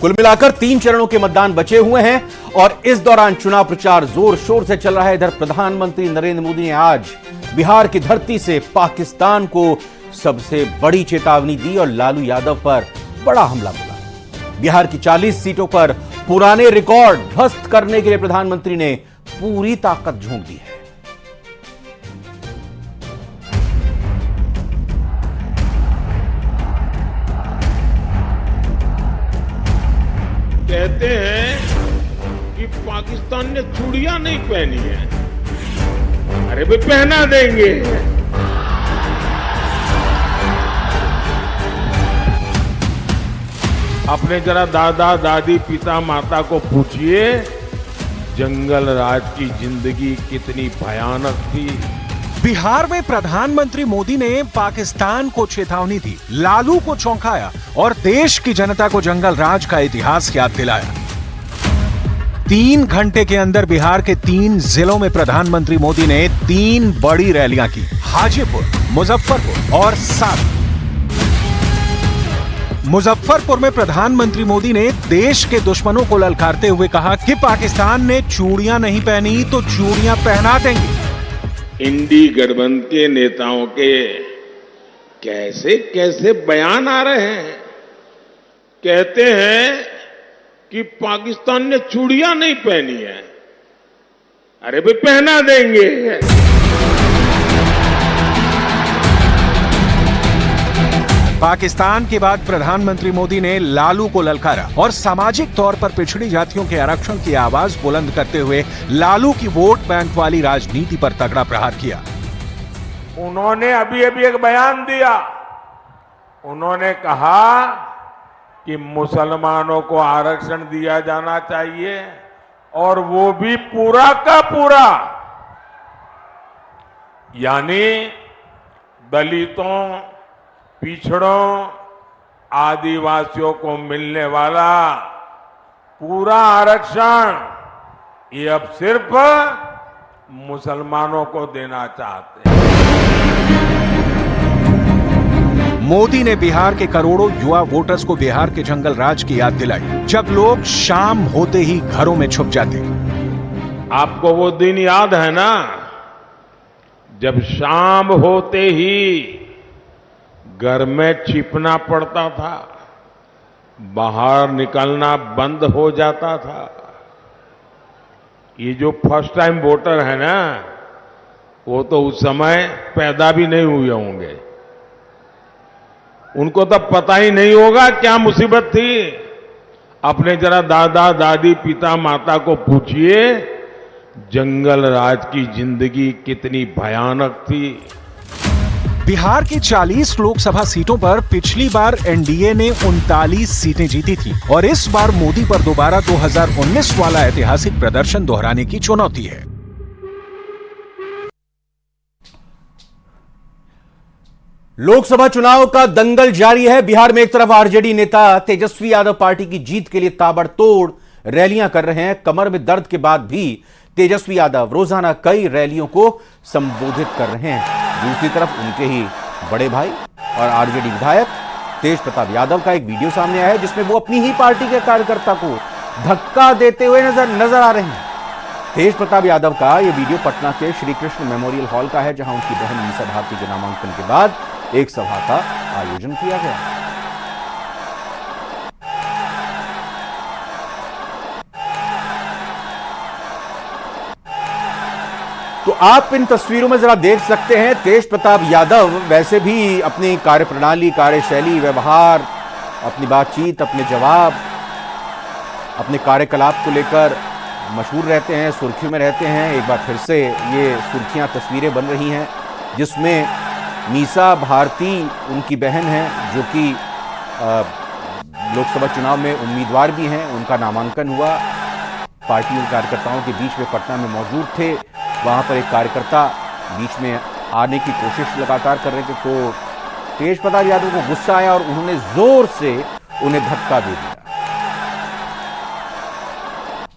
कुल मिलाकर 3 चरणों के मतदान बचे हुए हैं और इस दौरान चुनाव प्रचार जोर शोर से चल रहा है। इधर प्रधानमंत्री नरेंद्र मोदी ने आज बिहार की धरती से पाकिस्तान को सबसे बड़ी चेतावनी दी और लालू यादव पर बड़ा हमला बोला। बिहार की 40 सीटों पर पुराने रिकॉर्ड ध्वस्त करने के लिए प्रधानमंत्री ने पूरी ताकत झोंक दी है। कहते हैं कि पाकिस्तान ने चूड़ियां नहीं पहनी है। अरे भाई पहना देंगे। अपने जरा दादा दादी पिता माता को पूछिए, जंगल राज की जिंदगी कितनी भयानक थी। बिहार में प्रधानमंत्री मोदी ने पाकिस्तान को चेतावनी दी, लालू को चौंकाया और देश की जनता को जंगल राज का इतिहास याद दिलाया। 3 घंटे के अंदर बिहार के 3 जिलों में प्रधानमंत्री मोदी ने 3 बड़ी रैलियां की, हाजीपुर, मुजफ्फरपुर और सारण। मुजफ्फरपुर में प्रधानमंत्री मोदी ने देश के दुश्मनों को ललकारते हुए कहा कि पाकिस्तान ने चूड़ियां नहीं पहनी तो चूड़ियां पहना देंगे। इंडी गठबंधन के नेताओं के कैसे कैसे बयान आ रहे हैं। कहते हैं कि पाकिस्तान ने चूड़ियां नहीं पहनी है। अरे भाई पहना देंगे। पाकिस्तान के बाद प्रधानमंत्री मोदी ने लालू को ललकारा और सामाजिक तौर पर पिछड़ी जातियों के आरक्षण की आवाज बुलंद करते हुए लालू की वोट बैंक वाली राजनीति पर तगड़ा प्रहार किया। उन्होंने अभी एक बयान दिया। उन्होंने कहा कि मुसलमानों को आरक्षण दिया जाना चाहिए और वो भी पूरा का पूरा, यानी दलितों, पिछड़ों, आदिवासियों को मिलने वाला पूरा आरक्षण ये अब सिर्फ मुसलमानों को देना चाहते हैं। मोदी ने बिहार के करोड़ों युवा वोटर्स को बिहार के जंगल राज की याद दिलाई, जब लोग शाम होते ही घरों में छुप जाते। आपको वो दिन याद है ना, जब शाम होते ही घर में छिपना पड़ता था, बाहर निकलना बंद हो जाता था। ये जो फर्स्ट टाइम वोटर है ना, वो तो उस समय पैदा भी नहीं हुए होंगे। उनको तो पता ही नहीं होगा क्या मुसीबत थी। अपने जरा दादा दादी पिता माता को पूछिए, जंगल राज की जिंदगी कितनी भयानक थी। बिहार की 40 लोकसभा सीटों पर पिछली बार एनडीए ने 39 सीटें जीती थी और इस बार मोदी पर दोबारा 2019 वाला ऐतिहासिक प्रदर्शन दोहराने की चुनौती है। लोकसभा चुनाव का दंगल जारी है। बिहार में एक तरफ आरजेडी नेता तेजस्वी यादव पार्टी की जीत के लिए ताबड़तोड़ रैलियां कर रहे हैं। कमर में दर्द के बाद भी तेजस्वी यादव रोजाना कई रैलियों को संबोधित कर रहे हैं। दूसरी तरफ उनके ही बड़े भाई और आरजेडी विधायक तेज प्रताप यादव का एक वीडियो सामने आया है, जिसमें वो अपनी ही पार्टी के कार्यकर्ता को धक्का देते हुए नजर आ रहे हैं। तेज प्रताप यादव का यह वीडियो पटना के श्री कृष्ण मेमोरियल हॉल का है, जहां उनकी बहन मीसा भारती के नामांकन के बाद एक सभा का आयोजन किया गया। तो आप इन तस्वीरों में जरा देख सकते हैं, तेज प्रताप यादव वैसे भी अपनी कार्यप्रणाली, कार्यशैली, व्यवहार, अपनी बातचीत, अपने जवाब, अपने कार्यकलाप को लेकर मशहूर रहते हैं, सुर्खियों में रहते हैं। एक बार फिर से ये सुर्खियां, तस्वीरें बन रही हैं, जिसमें मीसा भारती उनकी बहन हैं, जो कि लोकसभा चुनाव में उम्मीदवार भी हैं। उनका नामांकन हुआ, पार्टी के कार्यकर्ताओं के बीच में पटना में मौजूद थे। वहां पर एक कार्यकर्ता बीच में आने की कोशिश लगातार कर रहे थे, तो तेज प्रताप यादव को गुस्सा आया और उन्होंने जोर से उन्हें धक्का दे दिया।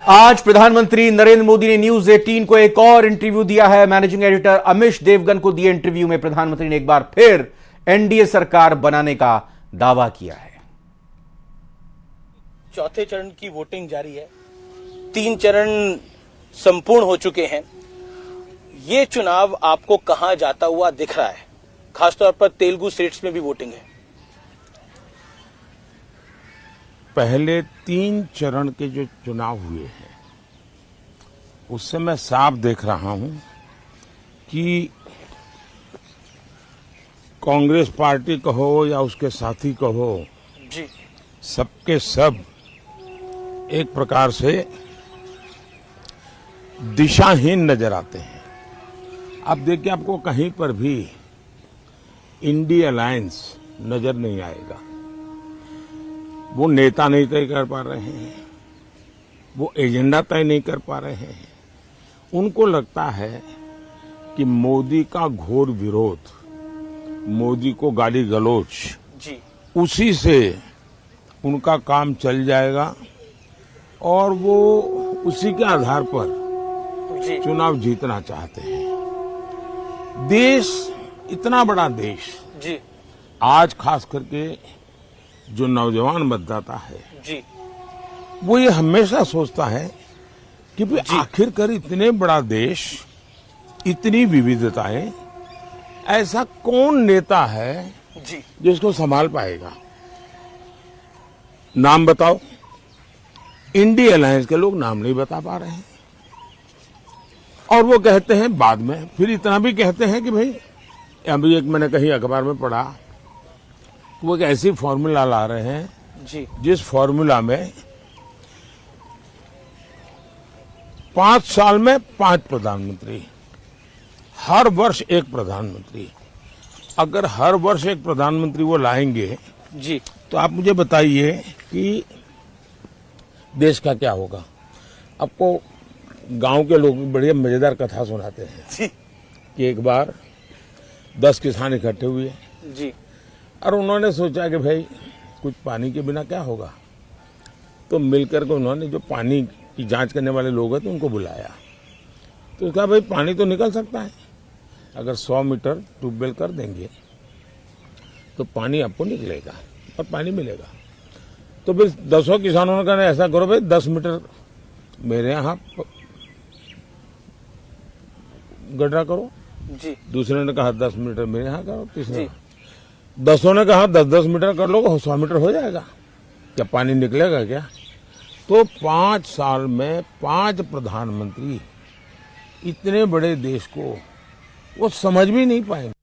आज प्रधानमंत्री नरेंद्र मोदी ने न्यूज 18 को एक और इंटरव्यू दिया है। मैनेजिंग एडिटर अमिश देवगन को दिए इंटरव्यू में प्रधानमंत्री ने एक बार फिर एनडीए सरकार बनाने का दावा किया है। चौथे चरण की वोटिंग जारी है। 3 चरण संपूर्ण हो चुके हैं। ये चुनाव आपको कहां जाता हुआ दिख रहा है? खासतौर पर तेलुगु स्टेट्स में भी वोटिंग है। पहले 3 चरण के जो चुनाव हुए हैं उससे मैं साफ देख रहा हूं कि कांग्रेस पार्टी कहो या उसके साथी कहो, जी, सबके सब एक प्रकार से दिशाहीन नजर आते हैं। अब देखिए, आपको कहीं पर भी इंडी अलायंस नजर नहीं आएगा। वो नेता नहीं तय कर पा रहे हैं, वो एजेंडा तय नहीं कर पा रहे हैं। उनको लगता है कि मोदी का घोर विरोध, मोदी को गाली गलौज, जी, उसी से उनका काम चल जाएगा और वो उसी के आधार पर जी, चुनाव जीतना चाहते हैं। देश, इतना बड़ा देश, जी, आज खास करके जो नौजवान मतदाता है, जी, वो ये हमेशा सोचता है कि भाई आखिरकार इतने बड़ा देश, इतनी विविधताएं, ऐसा कौन नेता है जी, जिसको संभाल पाएगा? नाम बताओ। इंडी अलायंस के लोग नाम नहीं बता पा रहे हैं और वो कहते हैं बाद में, फिर इतना भी कहते हैं कि भाई, अभी एक मैंने कहीं अखबार में पढ़ा, वो एक ऐसी फॉर्मूला ला रहे हैं जी, जिस फॉर्मूला में 5 साल में 5 प्रधानमंत्री, हर वर्ष एक प्रधानमंत्री। अगर हर वर्ष एक प्रधानमंत्री वो लाएंगे जी, तो आप मुझे बताइए कि देश का क्या होगा? आपको गांव के लोग बढ़िया मजेदार कथा सुनाते हैं जी, कि एक बार 10 किसान इकट्ठे हुए जी, और उन्होंने सोचा कि भाई कुछ पानी के बिना क्या होगा, तो मिलकर के उन्होंने जो पानी की जांच करने वाले लोग हैं तो उनको बुलाया। तो कहा भाई पानी तो निकल सकता है, अगर 100 मीटर ट्यूबवेल कर देंगे तो पानी आपको निकलेगा और पानी मिलेगा। तो फिर 10 किसानों ने कहा ऐसा करो भाई 10 मीटर मेरे यहाँ गड्ढा करो, जी, दूसरे ने कहा 10 मीटर मेरे यहाँ करो, तीसरे 10 ने कहा 10-10 मीटर कर लो, 100 मीटर हो जाएगा, क्या पानी निकलेगा क्या? तो 5 साल में 5 प्रधानमंत्री इतने बड़े देश को वो समझ भी नहीं पाएंगे।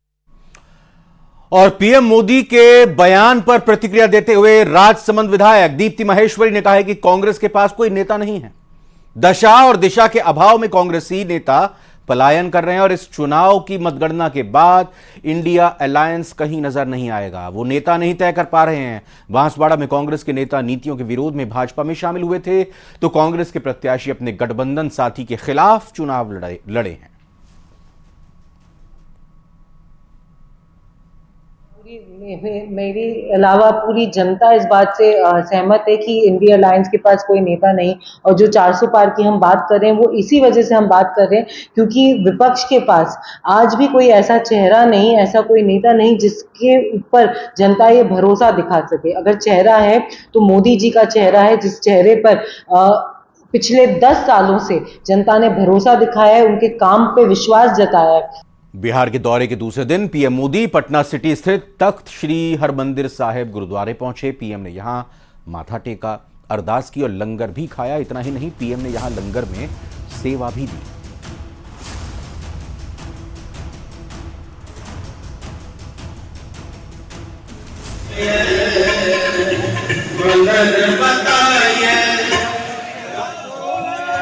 और पीएम मोदी के बयान पर प्रतिक्रिया देते हुए राजसमंद विधायक दीप्ति माहेश्वरी ने कहा है कि कांग्रेस के पास कोई नेता नहीं है। दशा और दिशा के अभाव में कांग्रेसी नेता पलायन कर रहे हैं और इस चुनाव की मतगणना के बाद इंडिया अलायंस कहीं नजर नहीं आएगा। वो नेता नहीं तय कर पा रहे हैं। बांसवाड़ा में कांग्रेस के नेता नीतियों के विरोध में भाजपा में शामिल हुए थे, तो कांग्रेस के प्रत्याशी अपने गठबंधन साथी के खिलाफ चुनाव लड़े हैं। मेरे अलावा पूरी जनता इस बात से सहमत है कि इंडिया अलायंस के पास कोई नेता नहीं, और जो 400 पार की हम बात कर रहे हैं वो इसी वजह से हम बात कर रहे हैं क्योंकि विपक्ष के पास आज भी कोई ऐसा चेहरा नहीं, ऐसा कोई नेता नहीं जिसके ऊपर जनता ये भरोसा दिखा सके। अगर चेहरा है तो मोदी जी का चेहरा है, जिस चेहरे पर पिछले 10 सालों से जनता ने भरोसा दिखाया है, उनके काम पे विश्वास जताया है। बिहार के दौरे के दूसरे दिन पीएम मोदी पटना सिटी स्थित तख्त श्री हरमंदिर साहिब गुरुद्वारे पहुंचे। पीएम ने यहां माथा टेका, अरदास की और लंगर भी खाया। इतना ही नहीं, पीएम ने यहां लंगर में सेवा भी दी।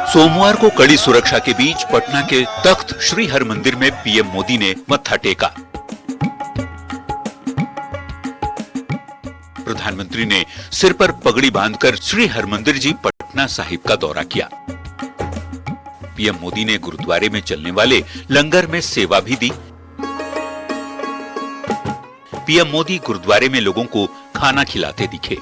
सोमवार को कड़ी सुरक्षा के बीच पटना के तख्त श्री हरमंदिर में पीएम मोदी ने मत्था टेका। प्रधानमंत्री ने सिर पर पगड़ी बांधकर श्री हरमंदिर जी पटना साहिब का दौरा किया। पीएम मोदी ने गुरुद्वारे में चलने वाले लंगर में सेवा भी दी। पीएम मोदी गुरुद्वारे में लोगों को खाना खिलाते दिखे।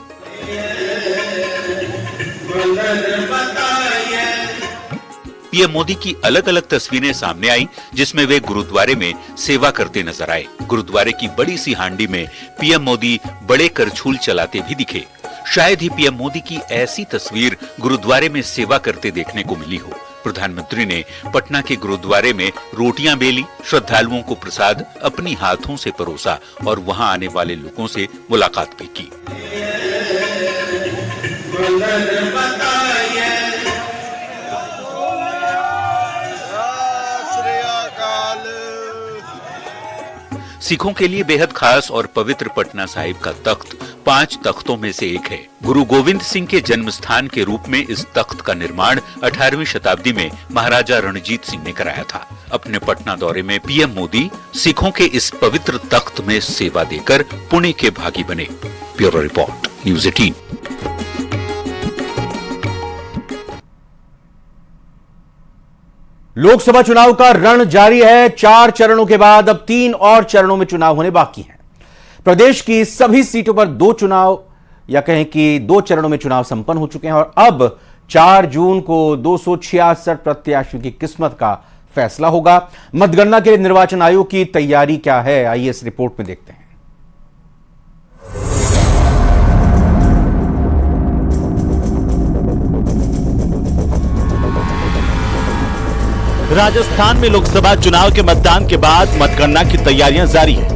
पीएम मोदी की अलग अलग तस्वीरें सामने आई, जिसमें वे गुरुद्वारे में सेवा करते नजर आए। गुरुद्वारे की बड़ी सी हांडी में पीएम मोदी बड़े करछूल चलाते भी दिखे। शायद ही पीएम मोदी की ऐसी तस्वीर गुरुद्वारे में सेवा करते देखने को मिली हो। प्रधानमंत्री ने पटना के गुरुद्वारे में रोटियां बेली, श्रद्धालुओं को प्रसाद अपनी हाथों से परोसा और वहां आने वाले लोगों से मुलाकात भी की। सिखों के लिए बेहद खास और पवित्र पटना साहिब का तख्त 5 तख्तों में से एक है। गुरु गोविंद सिंह के जन्म स्थान के रूप में इस तख्त का निर्माण 18वीं शताब्दी में महाराजा रणजीत सिंह ने कराया था। अपने पटना दौरे में पीएम मोदी सिखों के इस पवित्र तख्त में सेवा देकर पुणे के भागी बने। Bureau report, news 18। लोकसभा चुनाव का रण जारी है। 4 चरणों के बाद अब 3 और चरणों में चुनाव होने बाकी हैं। प्रदेश की सभी सीटों पर 2 चुनाव या कहें कि 2 चरणों में चुनाव संपन्न हो चुके हैं और अब 4 जून को 266 प्रत्याशियों की किस्मत का फैसला होगा। मतगणना के लिए निर्वाचन आयोग की तैयारी क्या है, आइए इस रिपोर्ट में देखते हैं। राजस्थान में लोकसभा चुनाव के मतदान के बाद मतगणना की तैयारियां जारी है।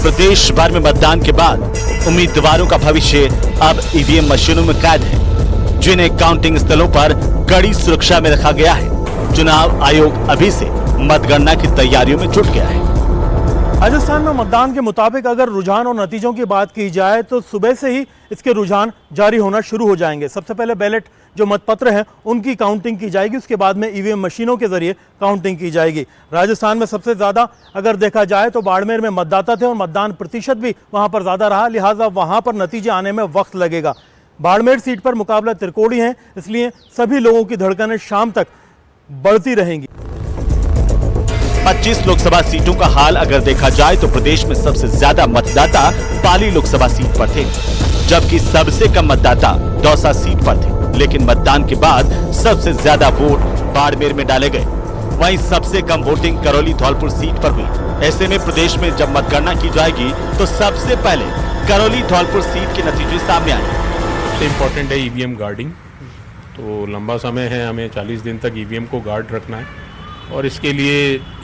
प्रदेश भर में मतदान के बाद उम्मीदवारों का भविष्य अब ईवीएम मशीनों में कैद है, जिन्हें काउंटिंग स्थलों पर कड़ी सुरक्षा में रखा गया है। चुनाव आयोग अभी से मतगणना की तैयारियों में जुट गया है। राजस्थान में मतदान के मुताबिक अगर रुझान और नतीजों की बात की जाए तो सुबह से ही इसके रुझान जारी होना शुरू हो जाएंगे। सबसे पहले बैलेट जो मतपत्र हैं उनकी काउंटिंग की जाएगी, उसके बाद में ईवीएम मशीनों के जरिए काउंटिंग की जाएगी। राजस्थान में सबसे ज़्यादा अगर देखा जाए तो बाड़मेर में मतदाता थे और मतदान प्रतिशत भी वहाँ पर ज़्यादा रहा, लिहाजा वहाँ पर नतीजे आने में वक्त लगेगा। बाड़मेर सीट पर मुकाबला त्रिकोणी है, इसलिए सभी लोगों की धड़कनें शाम तक बढ़ती रहेंगी। 25 लोकसभा सीटों का हाल अगर देखा जाए तो प्रदेश में सबसे ज्यादा मतदाता पाली लोकसभा सीट पर थे, जबकि सबसे कम मतदाता दौसा सीट पर थे। लेकिन मतदान के बाद सबसे ज्यादा वोट बाड़मेर में डाले गए। वहीं सबसे कम वोटिंग करौली धौलपुर सीट पर हुई। ऐसे में प्रदेश में जब मतगणना की जाएगी तो सबसे पहले करौली धौलपुर सीट के नतीजे सामने आएंगे। सबसे इम्पोर्टेंट है ईवीएम गार्डिंग। तो लंबा समय है, हमें 40 दिन तक ईवीएम को गार्ड रखना है और इसके लिए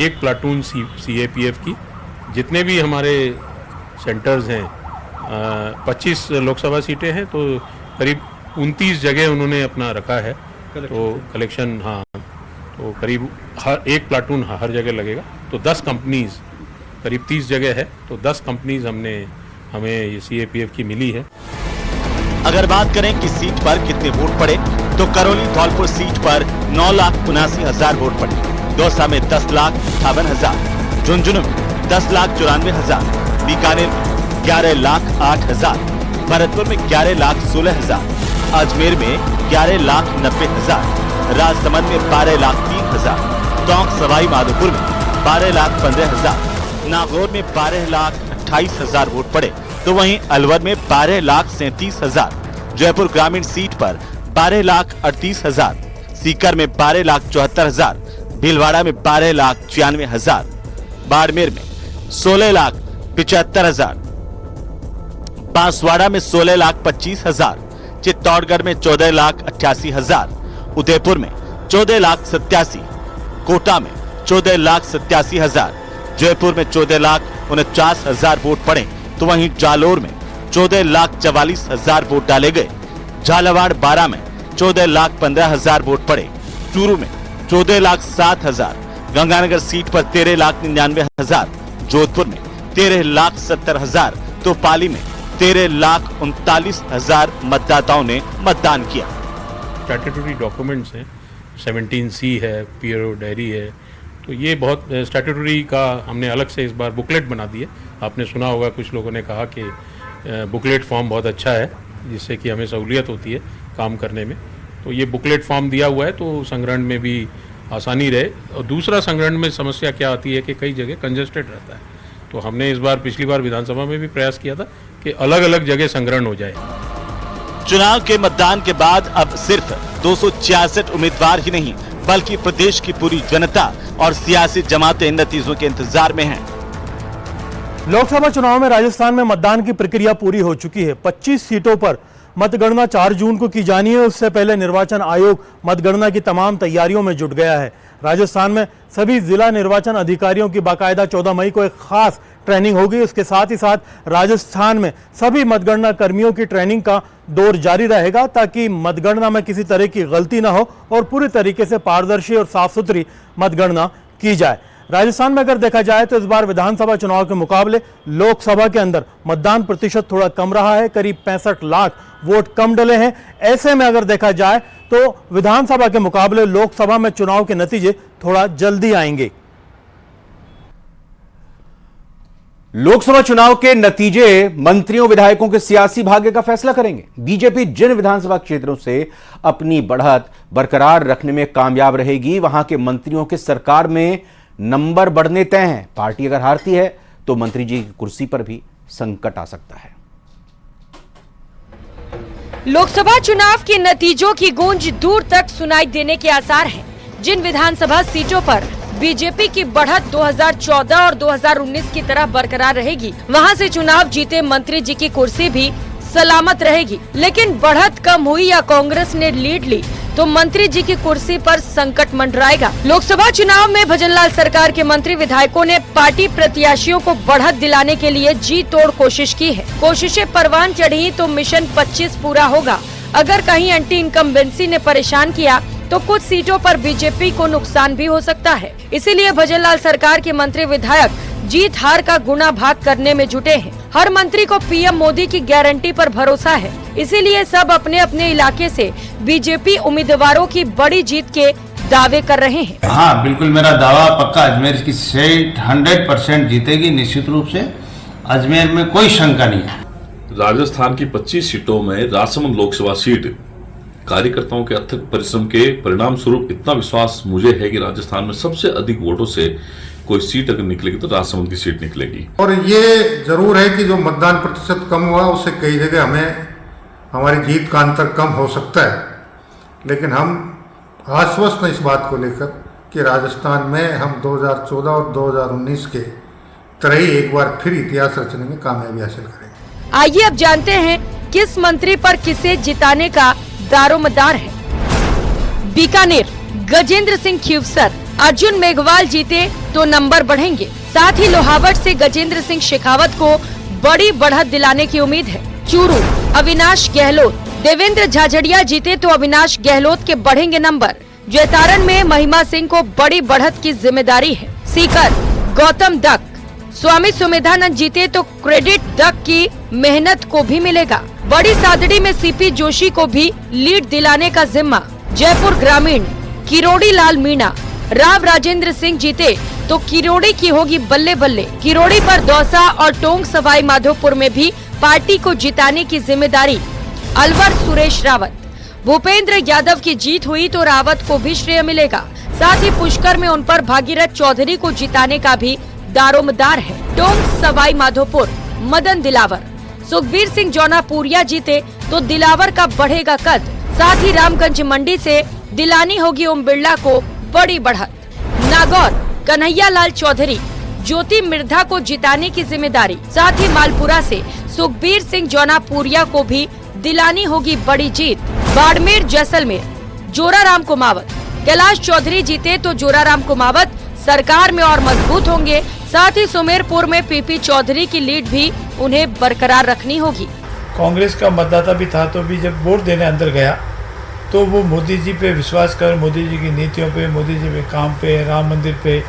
एक प्लाटून सीएपीएफ की जितने भी हमारे सेंटर्स हैं, 25 लोकसभा सीटें हैं तो करीब 29 जगह उन्होंने अपना रखा है। तो कलेक्शन, हाँ, तो करीब हर एक प्लाटून हर जगह लगेगा। तो 10 कंपनीज, करीब 30 जगह है, तो 10 कंपनीज हमें ये सीएपीएफ की मिली है। अगर बात करें कि सीट पर कितने वोट पड़े तो करौली धौलपुर सीट पर 9,79,000 वोट पड़े। दौसा में 10,58,000, झुंझुनू में 10,94,000, बीकानेर में 11,08,000, भरतपुर में 11,16,000, अजमेर में 11,90,000, राजसमंद में 12,03,000, टोंक सवाई माधोपुर में 12,15,000, नागौर में 12,28,000 वोट पड़े। तो वहीं अलवर में 12,37,000, जयपुर ग्रामीण सीट पर 12,38,000, सीकर में 12,74,000, भीलवाड़ा में 12,96,000, बाड़मेर में 16,75,000, बांसवाड़ा में 16,25,000, चित्तौड़गढ़ में 14,88,000, उदयपुर में 14,87,000, कोटा में 14,87,000, जयपुर में 14,49,000 वोट पड़े। तो वहीं जालोर में 14,44,000 वोट डाले गए। झालावाड़ बारा में 14,15,000 वोट पड़े। चूरू में 14,07,000, गंगानगर सीट पर 13,99,000, जोधपुर में 13,70,000, तो पाली में 13,39,000 मतदाताओं ने मतदान किया। स्टैट्यूटरी डॉक्यूमेंट्स हैं, 17C है, पीआरओ डायरी है, तो ये बहुत स्टैट्यूटरी का हमने अलग से इस बार बुकलेट बना दी है। आपने सुना होगा कुछ लोगों ने कहा कि बुकलेट फॉर्म बहुत अच्छा है, जिससे कि हमें सहूलियत होती है काम करने में। तो ये बुकलेट फॉर्म दिया हुआ है तो संग्रहण में भी आसानी रहे। और दूसरा, संग्रहण में समस्या क्या आती है कि कई जगह कंजेस्टेड रहता है, तो हमने इस बार, पिछली बार विधानसभा में भी प्रयास किया था कि अलग अलग जगह संग्रहण हो जाए। चुनाव के मतदान के बाद अब सिर्फ 266 उम्मीदवार ही नहीं बल्कि प्रदेश की पूरी जनता और सियासी जमातें नतीजों के इंतजार में हैं। लोकसभा चुनाव में राजस्थान में मतदान की प्रक्रिया पूरी हो चुकी है। 25 सीटों पर मतगणना 4 जून को की जानी है। उससे पहले निर्वाचन आयोग मतगणना की तमाम तैयारियों में जुट गया है। राजस्थान में सभी जिला निर्वाचन अधिकारियों की बाकायदा 14 मई को एक खास ट्रेनिंग होगी। उसके साथ ही साथ राजस्थान में सभी मतगणना कर्मियों की ट्रेनिंग का दौर जारी रहेगा ताकि मतगणना में किसी तरह की गलती ना हो और पूरी तरीके से पारदर्शी और साफ सुथरी मतगणना की जाए। राजस्थान में अगर देखा जाए तो इस बार विधानसभा चुनाव के मुकाबले लोकसभा के अंदर मतदान प्रतिशत थोड़ा कम रहा है। करीब 65 लाख वोट कम डले हैं। ऐसे में अगर देखा जाए तो विधानसभा के मुकाबले लोकसभा में चुनाव के नतीजे थोड़ा जल्दी आएंगे। लोकसभा चुनाव के नतीजे मंत्रियों विधायकों के सियासी भाग्य का फैसला करेंगे। बीजेपी जिन विधानसभा क्षेत्रों से अपनी बढ़त बरकरार रखने में कामयाब रहेगी, वहां के मंत्रियों के सरकार में नंबर बढ़ने तय हैं। पार्टी अगर हारती है तो मंत्री जी की कुर्सी पर भी संकट आ सकता है। लोकसभा चुनाव के नतीजों की गूंज दूर तक सुनाई देने के आसार हैं। जिन विधानसभा सीटों पर बीजेपी की बढ़त 2014 और 2019 की तरह बरकरार रहेगी, वहां से चुनाव जीते मंत्री जी की कुर्सी भी सलामत रहेगी। लेकिन बढ़त कम हुई या कांग्रेस ने लीड ली तो मंत्री जी की कुर्सी पर संकट मंडराएगा। लोकसभा चुनाव में भजनलाल सरकार के मंत्री विधायकों ने पार्टी प्रत्याशियों को बढ़त दिलाने के लिए जी तोड़ कोशिश की है। कोशिशें परवान चढ़ी तो मिशन 25 पूरा होगा। अगर कहीं एंटी इनकम्बेंसी ने परेशान किया तो कुछ सीटों पर बीजेपी को नुकसान भी हो सकता है। इसीलिए भजनलाल सरकार के मंत्री विधायक जीत हार का गुणा भाग करने में जुटे हैं। हर मंत्री को पीएम मोदी की गारंटी पर भरोसा है, इसीलिए सब अपने अपने इलाके से बीजेपी उम्मीदवारों की बड़ी जीत के दावे कर रहे हैं। हाँ, बिल्कुल मेरा दावा पक्का, अजमेर की सीट 100% जीतेगी निश्चित रूप से। अजमेर में कोई शंका नहीं है। राजस्थान की 25 सीटों में राजसमंद लोकसभा सीट कार्यकर्ताओं के अथक परिश्रम के परिणाम स्वरूप इतना विश्वास मुझे है कि राजस्थान में सबसे अधिक वोटों से कोई सीट अगर निकलेगी तो राजसमंद की सीट निकलेगी। और ये जरूर है कि जो मतदान प्रतिशत कम हुआ उससे कई जगह हमें हमारी जीत का अंतर कम हो सकता है, लेकिन हम आश्वस्त हैं इस बात को लेकर कि राजस्थान में हम 2014 और 2019 के तरह ही एक बार फिर इतिहास रचने में कामयाबी हासिल करेंगे। आइए अब जानते हैं किस मंत्री पर किसे जिताने का दारोमदार है। बीकानेर, गजेंद्र सिंह खीवसर, अर्जुन मेघवाल जीते तो नंबर बढ़ेंगे। साथ ही लोहावट से गजेंद्र सिंह शेखावत को बड़ी बढ़त दिलाने की उम्मीद है। चूरू, अविनाश गहलोत, देवेंद्र झाझड़िया जीते तो अविनाश गहलोत के बढ़ेंगे नंबर। जैतारण में महिमा सिंह को बड़ी बढ़त की जिम्मेदारी है। सीकर, गौतम दत्त, स्वामी सुमेधानंद जीते तो क्रेडिट दत्त की मेहनत को भी मिलेगा। बड़ी सादड़ी में सीपी जोशी को भी लीड दिलाने का जिम्मा। जयपुर ग्रामीण, किरोड़ी लाल मीणा, राव राजेंद्र सिंह जीते तो किरोड़ी की होगी बल्ले बल्ले। किरोड़ी पर दौसा और टोंक सवाई माधोपुर में भी पार्टी को जिताने की जिम्मेदारी। अलवर सुरेश रावत, भूपेंद्र यादव की जीत हुई तो रावत को भी श्रेय मिलेगा। साथ ही पुष्कर में उन पर भागीरथ चौधरी को जिताने का भी दारोमदार है। टोंक सवाई माधोपुर, मदन दिलावर, सुखबीर सिंह जौनापुरिया जीते तो दिलावर का बढ़ेगा कद। साथ ही रामगंज मंडी से दिलानी होगी ओम बिरला को बड़ी बढ़त। नागौर, कन्हैया लाल चौधरी, ज्योति मिर्धा को जिताने की जिम्मेदारी। साथ ही मालपुरा से सुखबीर सिंह जौनापुरिया को भी दिलानी होगी बड़ी जीत। बाड़मेर, जैसलमेर, जोराराम कुमावत, कैलाश चौधरी जीते तो जोराराम कुमावत सरकार में और मजबूत होंगे। साथ ही सुमेरपुर में पीपी चौधरी की लीड भी उन्हें बरकरार रखनी होगी। कांग्रेस का मतदाता भी था तो भी जब वोट देने अंदर गया तो वो मोदी जी पे विश्वास कर, मोदी जी की नीतियों पे, मोदी जी के काम पे, राम मंदिर पे,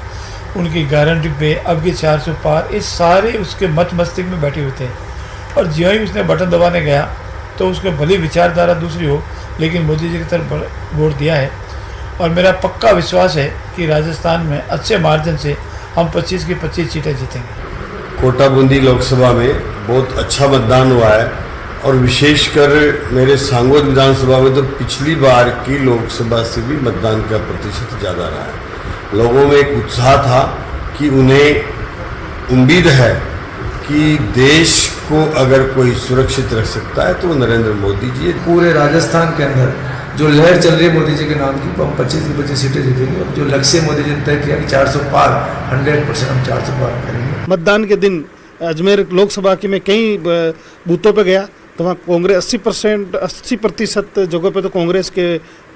उनकी गारंटी पे, अब की 400 पार, इस सारे उसके मत मस्तिष्क में बैठे हुए थे। और ज्यों ही उसने बटन दबाने गया तो उसके भली विचारधारा दूसरी हो, लेकिन मोदी जी की तरफ वोट दिया है। और मेरा पक्का विश्वास है कि राजस्थान में अच्छे मार्जिन से हम 25 की 25 सीटें जीतेंगे। कोटा बूंदी लोकसभा में बहुत अच्छा मतदान हुआ है और विशेषकर मेरे सांगोद विधानसभा में तो पिछली बार की लोकसभा से भी मतदान का प्रतिशत ज़्यादा रहा है। लोगों में एक उत्साह था कि उन्हें उम्मीद है कि देश को अगर कोई सुरक्षित रख सकता है तो वो नरेंद्र मोदी जी। पूरे राजस्थान के अंदर जो लहर चल रही है मोदी जी के नाम की, तो हम 25 की 25 सीटें जीतेंगे। और जो लक्ष्य मोदी जी ने तय किया कि 400 पार, 100% हम 400 पार करेंगे। मतदान के दिन अजमेर लोकसभा की मैं कई बूथों पे गया तो वहाँ कांग्रेस 80% जगह पे तो कांग्रेस के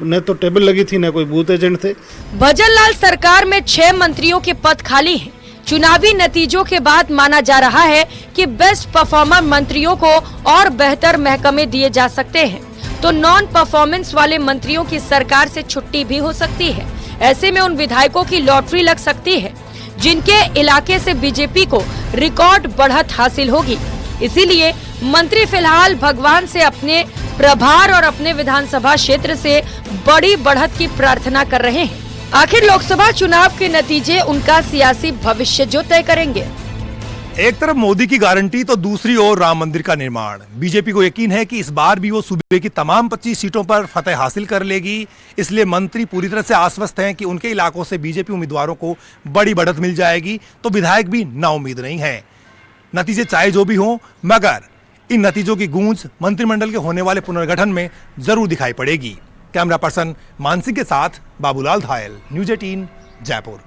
न तो टेबल लगी थी न कोई बूथ एजेंट थे। भजनलाल सरकार में 6 मंत्रियों के पद खाली हैं। चुनावी नतीजों के बाद माना जा रहा है कि बेस्ट परफॉर्मर मंत्रियों को और बेहतर महकमे दिए जा सकते हैं, तो नॉन परफॉर्मेंस वाले मंत्रियों की सरकार से छुट्टी भी हो सकती है। ऐसे में उन विधायकों की लॉटरी लग सकती है जिनके इलाके से बीजेपी को रिकॉर्ड बढ़त हासिल होगी। इसीलिए मंत्री फिलहाल भगवान से अपने प्रभार और अपने विधानसभा क्षेत्र से बड़ी बढ़त की प्रार्थना कर रहे हैं। आखिर लोकसभा चुनाव के नतीजे उनका सियासी भविष्य जो तय करेंगे। एक तरफ मोदी की गारंटी तो दूसरी ओर राम मंदिर का निर्माण। बीजेपी को यकीन है कि इस बार भी वो सूबे की तमाम 25 सीटों पर फतह हासिल कर लेगी। इसलिए मंत्री पूरी तरह से आश्वस्त हैं कि उनके इलाकों से बीजेपी उम्मीदवारों को बड़ी बढ़त मिल जाएगी, तो विधायक भी नाउम्मीद नहीं है। नतीजे चाहे जो भी हों, मगर इन नतीजों की गूंज मंत्रिमंडल के होने वाले पुनर्गठन में जरूर दिखाई पड़ेगी। कैमरा पर्सन मानसिंह के साथ बाबूलाल धायल, न्यूज़ 18 जयपुर।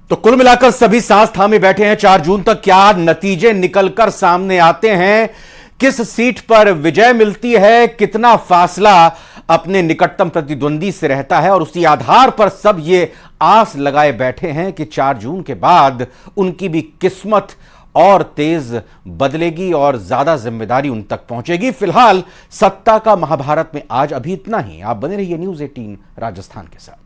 तो कुल मिलाकर सभी सांस थामे बैठे हैं। 4 जून तक क्या नतीजे निकलकर सामने आते हैं, किस सीट पर विजय मिलती है, कितना फासला अपने निकटतम प्रतिद्वंदी से रहता है, और उसी आधार पर सब ये आस लगाए बैठे हैं कि 4 जून के बाद उनकी भी किस्मत और तेज बदलेगी और ज्यादा जिम्मेदारी उन तक पहुंचेगी। फिलहाल सत्ता का महाभारत में आज अभी इतना ही। आप बने रहिए न्यूज़ 18 राजस्थान के साथ।